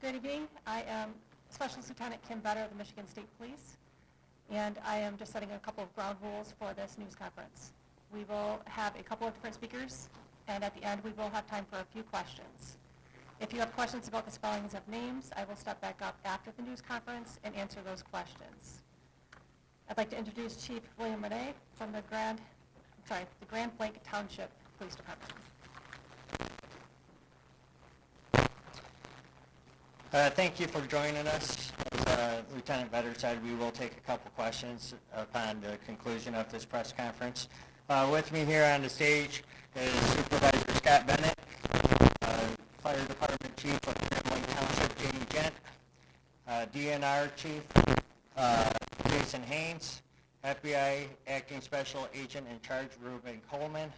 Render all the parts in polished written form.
Good evening. I am Specialist Lieutenant Kim Vetter of the Michigan State Police, and I am just setting a couple of ground rules for this news conference. We will have a couple of different speakers, and at the end we will have time for a few questions. If you have questions about the spellings of names, I will step back up after the news conference and answer those questions. I'd like to introduce Chief William Reyne from the Grand Blanc Township Police Department. Thank you for joining us. As Lieutenant Vetter said, we will take a couple questions upon the conclusion of this press conference. With me here on the stage is Supervisor Scott Bennett, Fire Department Chief of Grand Blanc Township, Jamie Gent, DNR Chief Jason Haynes, FBI Acting Special Agent in Charge Reuben Coleman,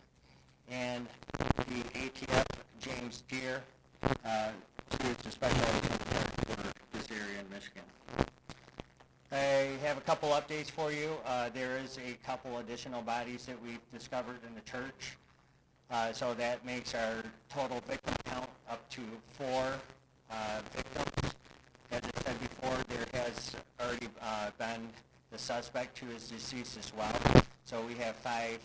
and the ATF James Deere, who is the Special Agent for this area in Michigan. I have a couple updates for you. There is a couple additional bodies that we've discovered in the church. So that makes our total victim count up to 4 victims. As I said before, there has already been the suspect who is deceased as well. So we have 5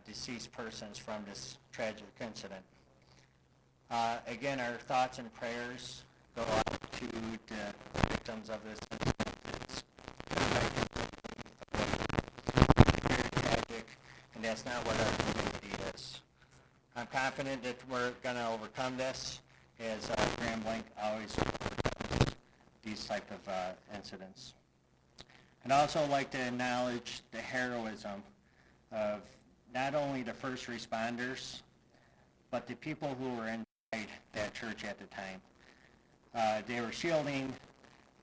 deceased persons from this tragic incident. Again, our thoughts and prayers go out to the victims of this incident. It's very tragic, and that's not what our community is. I'm confident that we're going to overcome this, as Grand Blanc always overcomes these type of incidents. I'd also like to acknowledge the heroism of not only the first responders, but the people who were inside that church at the time. They were shielding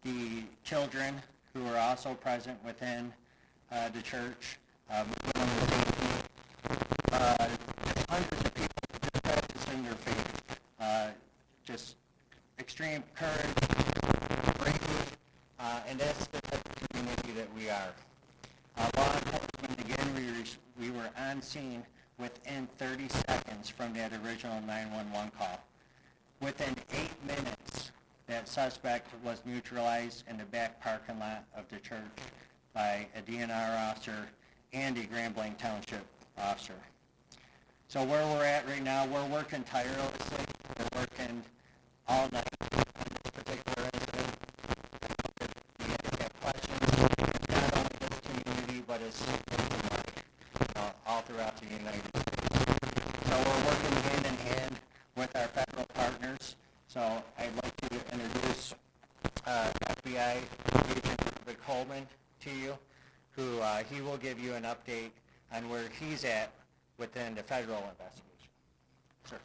the children who were also present within the church. Hundreds of people just practicing their faith. Just extreme courage, bravery, and that's the type of community that we are. Law enforcement, again, we were on scene within 30 seconds from that original 911 call. Within 8 minutes, that suspect was neutralized in the back parking lot of the church by a DNR officer and a Grand Blanc Township officer. So where we're at right now, we're working tirelessly. We're working all night on this particular incident. We have questions, not only this community, but it's all throughout the United States. So we're working hand in hand with our federal partners. So I'd like to introduce FBI Agent Reuben Coleman to you, who he will give you an update on where he's at within the federal investigation. Sir.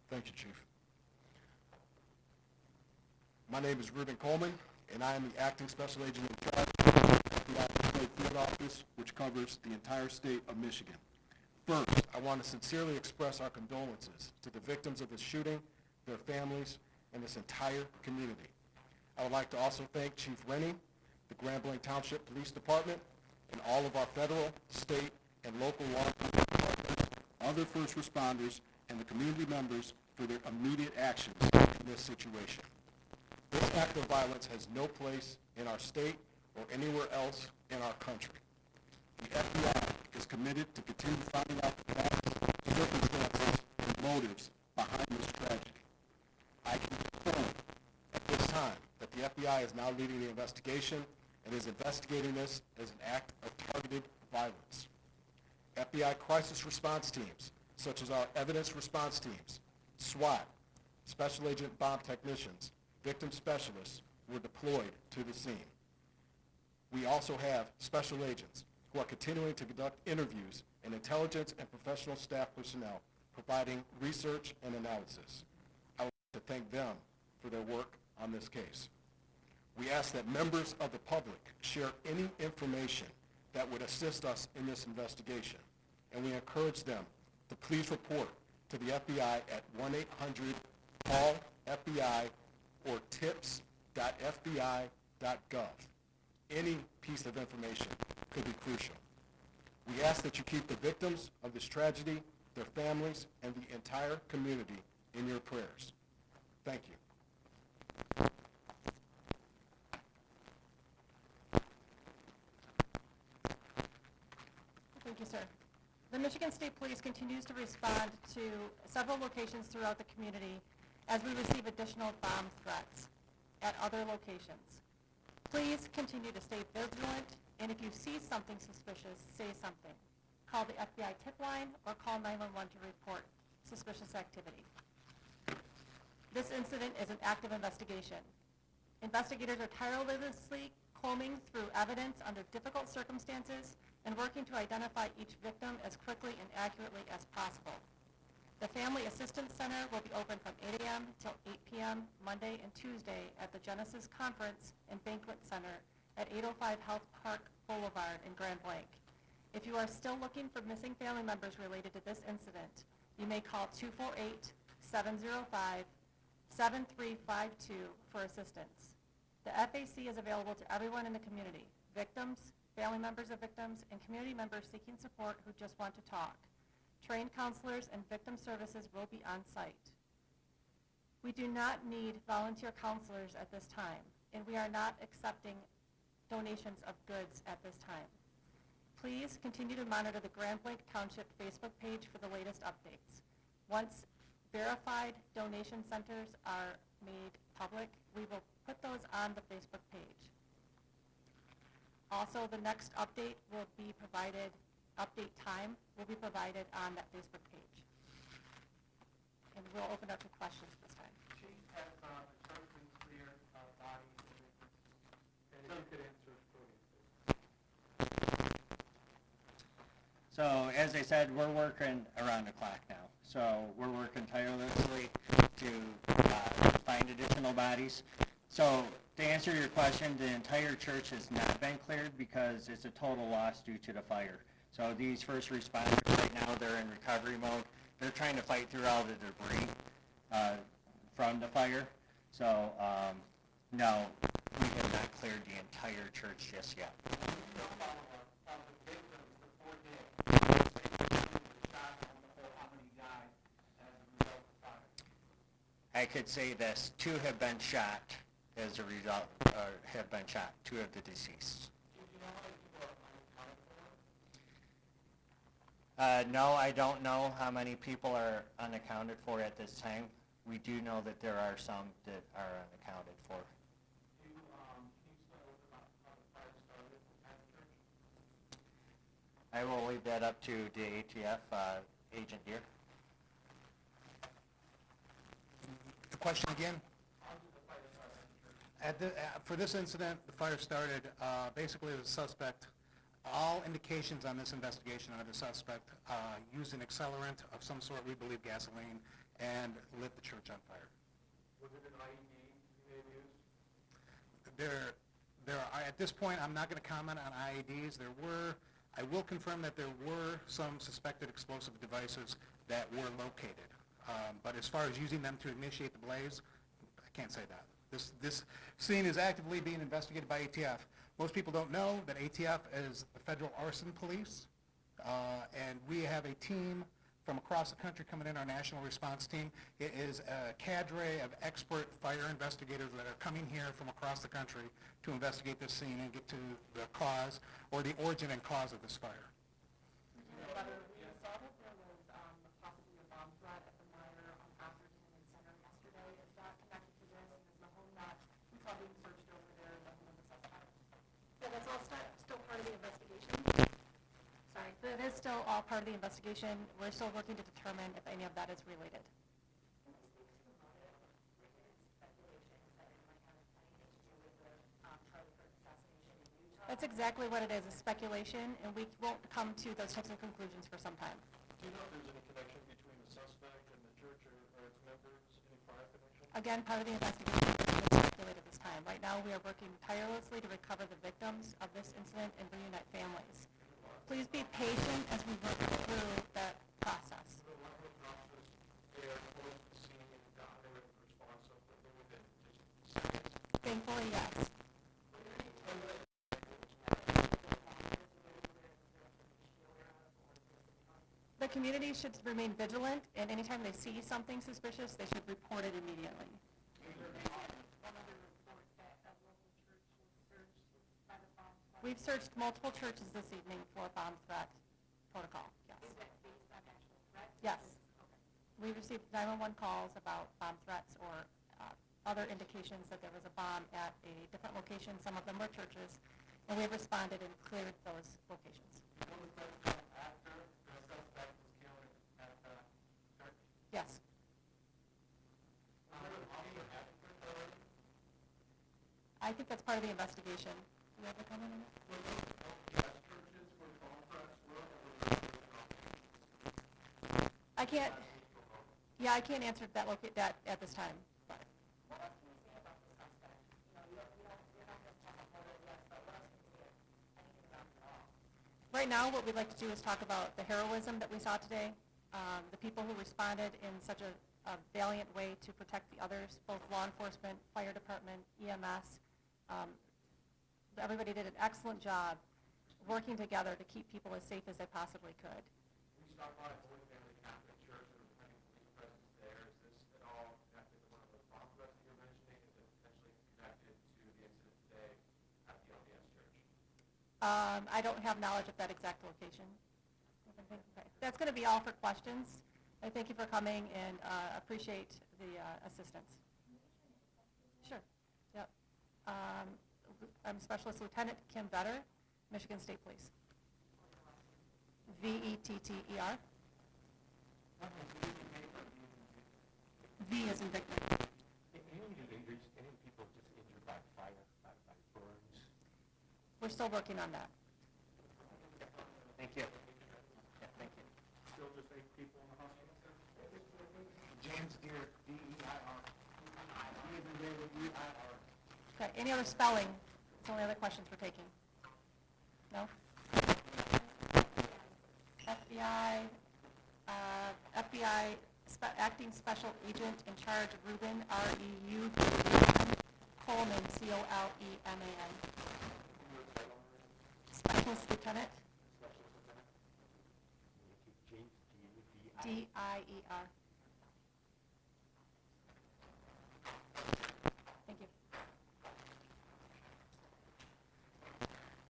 Thank you, Chief. My name is Reuben Coleman, and I am the Acting Special Agent in charge of the State Field Office, which covers the entire state of Michigan. First, I want to sincerely express our condolences to the victims of this shooting, their families, and this entire community. I would like to also thank Chief Reyne, the Grand Blanc Township Police Department, and all of our federal, state, and local law enforcement partners, other first responders, and the community members for their immediate actions in this situation. This act of violence has no place in our state or anywhere else in our country. The FBI is committed to continue finding out the facts, circumstances, and motives behind this tragedy. I can confirm at this time that the FBI is now leading the investigation and is investigating this as an act of targeted violence. FBI crisis response teams, such as our evidence response teams, SWAT, Special Agent Bomb Technicians, victim specialists, were deployed to the scene. We also have special agents who are continuing to conduct interviews and intelligence and professional staff personnel providing research and analysis. I would like to thank them for their work on this case. We ask that members of the public share any information that would assist us in this investigation, and we encourage them to please report to the FBI at 1-800-CALL-FBI or tips.fbi.gov. Any piece of information could be crucial. We ask that you keep the victims of this tragedy, their families, and the entire community in your prayers. Thank you. Thank you, sir. The Michigan State Police continues to respond to several locations throughout the community as we receive additional bomb threats at other locations. Please continue to stay vigilant, and if you see something suspicious, say something. Call the FBI tip line or call 911 to report suspicious activity. This incident is an active investigation. Investigators are tirelessly combing through evidence under difficult circumstances and working to identify each victim as quickly and accurately as possible. The Family Assistance Center will be open from 8 a.m. till 8 p.m. Monday and Tuesday at the Genesis Conference and Banquet Center at 805 Health Park Boulevard in Grand Blanc. If you are still looking for missing family members related to this incident, you may call 248-705-7352 for assistance. The FAC is available to everyone in the community, victims, family members of victims, and community members seeking support who just want to talk. Trained counselors and victim services will be on site. We do not need volunteer counselors at this time, and we are not accepting donations of goods at this time. Please continue to monitor the Grand Blanc Township Facebook page for the latest updates. Once verified donation centers are made public, we will put those on the Facebook page. Also, the next update will be provided, update time will be provided on that Facebook page. And we'll open up to questions this time. Chief, has the church been cleared bodies and if you could answer for me, please. So as I said, we're working around the clock now. So we're working tirelessly to find additional bodies. So to answer your question, the entire church has not been cleared because it's a total loss due to the fire. So these first responders right now, they're in recovery mode. They're trying to fight through all the debris from the fire. So no, we have not cleared the entire church just yet. No follow-up of the victims, the 4 days. Say the shot on the whole, how many died as a result of fire? I could say this, 2 have been shot as a result, have been shot, 2 of the deceased. Do you know how many people are unaccounted for? No, I don't know how many people are unaccounted for at this time. We do know that there are some that are unaccounted for. Can you start with about how the fire started at the church? I will leave that up to the ATF agent here. The question again? How did the fire start at the church? For this incident, the fire started basically as a suspect. All indications on this investigation are the suspect used an accelerant of some sort, we believe gasoline, and lit the church on fire. Was it an IED you may have used? There are, at this point, I'm not going to comment on IEDs. I will confirm that there were some suspected explosive devices that were located. But as far as using them to initiate the blaze, I can't say that. This scene is actively being investigated by ATF. Most people don't know that ATF is the Federal Arson Police, and we have a team from across the country coming in, our national response team. It is a cadre of expert fire investigators that are coming here from across the country to investigate this scene and get to the cause or the origin and cause of this fire. Whether we saw that there was possibly a bomb threat at the Meyer Conference Center yesterday, is that connected to this? And is the home that we saw being searched over there the home of the suspect? Yeah, that's all still part of the investigation. Sorry, that is still all part of the investigation. We're still working to determine if any of that is related. That's exactly what it is, a speculation, and we won't come to those types of conclusions for some time. Do you know if there's any connection between the suspect and the church or its members, any prior connection? Again, part of the investigation is speculated this time. Right now, we are working tirelessly to recover the victims of this incident and reunite families. Please be patient as we work through that process. The level of officers there close to the scene and got a written response of within just seconds. Thankfully, yes. The community should remain vigilant, and anytime they see something suspicious, they should report it immediately. We've searched multiple churches this evening for bomb threat protocol, yes. Is that based on actual threats? Yes. We received 911 calls about bomb threats or other indications that there was a bomb at a different location. Some of them were churches, and we have responded and cleared those locations. Was that done after the suspect was killed at the church? Yes. I think that's part of the investigation. Do you have a comment on that? Were those LDS churches where bomb threats were, or were those I can't, yeah, I can't answer that at this time. But. What else can you say about the suspect? You're not going to talk about it yet, but what else can you say? Anything about it at all? Right now, what we'd like to do is talk about the heroism that we saw today, the people who responded in such a valiant way to protect the others, both law enforcement, fire department, EMS. Everybody did an excellent job working together to keep people as safe as they possibly could. We stopped by Holy Family Catholic Church and there was plenty of police presence there. Is this at all connected to one of those bomb threats that you're mentioning? Is it potentially connected to the incident today at the LDS church? I don't have knowledge of that exact location. Okay. That's going to be all for questions. I thank you for coming and appreciate the assistance. Sure. Yep. I'm Specialist Lieutenant Kim Vetter, Michigan State Police. VETTER. V is in Victor. Any people just injured by fire, by burns? We're still working on that. Thank you. Yeah, thank you. Still just 8 people in the hospital? James Deere, D-E-I-R. D-E-I-R. Okay, any other spelling? That's the only other questions we're taking. No? Acting Special Agent in Charge, Reuben, R-E-U-B-E-N, Coleman, C-O-L-E-M-A-N. Specialist Lieutenant, Specialist Lieutenant? D-I-E-R.